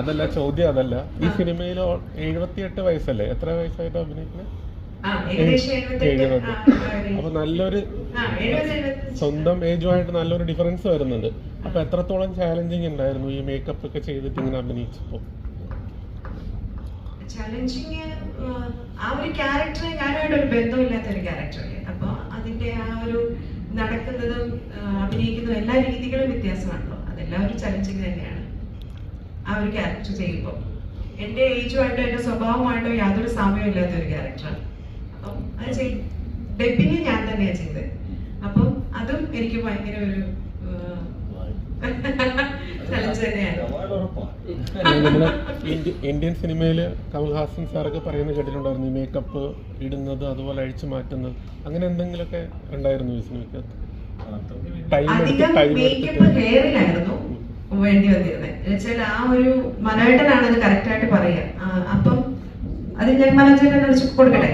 അതല്ല ചോദ്യം, അതല്ല. ഈ സിനിമയിൽ 78 വയസ്സല്ലേ? എത്ര വയസ്സായിട്ട് അഭിനയിക്കുന്നത്? 70. അപ്പൊ നല്ലൊരു സ്വന്തം ഏജുമായിട്ട് നല്ലൊരു ഡിഫറൻസ് വരുന്നുണ്ട്. അപ്പൊ എത്രത്തോളം ചാലഞ്ചിങ് ഉണ്ടായിരുന്നു ഈ മേക്കപ്പ് ഒക്കെ ചെയ്തിട്ട് ഇങ്ങനെ അഭിനയിച്ചപ്പോ? ചലഞ്ചിങ്, ആ ഒരു ക്യാരക്ടർ ഞാനായിട്ട് ഒരു ബന്ധമില്ലാത്ത ഒരു ക്യാരക്ടറല്ലേ. അപ്പൊ അതിന്റെ ആ ഒരു നടക്കുന്നതും അഭിനയിക്കുന്നതും എല്ലാ രീതികളും വ്യത്യാസമാണല്ലോ. അതെല്ലാം ഒരു ചലഞ്ചിങ് തന്നെയാണ് ആ ഒരു ക്യാരക്ടർ ചെയ്യുമ്പോൾ. എന്റെ ഏജുമായിട്ടോ എന്റെ സ്വഭാവമായിട്ടോ യാതൊരു സാമ്യവും ഇല്ലാത്ത ഒരു ക്യാരക്ടറാണ്. അപ്പം അത് ഡബിങ് ഞാൻ തന്നെയാണ് ചെയ്തത്. അപ്പം അതും എനിക്ക് ഭയങ്കര ഒരു ചലഞ്ച് തന്നെയാണ്. ഇന്ത്യൻ സിനിമയില് കമൽഹാസൻ സാറൊക്കെ പറയുന്നത് കേട്ടിട്ടുണ്ടായിരുന്നു, ഈ മേക്കപ്പ് ഇടുന്നത് അതുപോലെ അഴിച്ചു മാറ്റുന്നത്, അങ്ങനെ എന്തെങ്കിലുമൊക്കെ ഉണ്ടായിരുന്നു ഈ സിനിമയ്ക്ക്? മേക്കപ്പ് ഹെയറിലായിരുന്നു വേണ്ടി വന്നിരുന്നത്. എന്നുവെച്ചാൽ ആ ഒരു മനോഹരനാണ് അത് കറക്റ്റ് ആയിട്ട് പറയാ. അപ്പം അത് ഞാൻ മനോജനെ കൊടുക്കട്ടെ.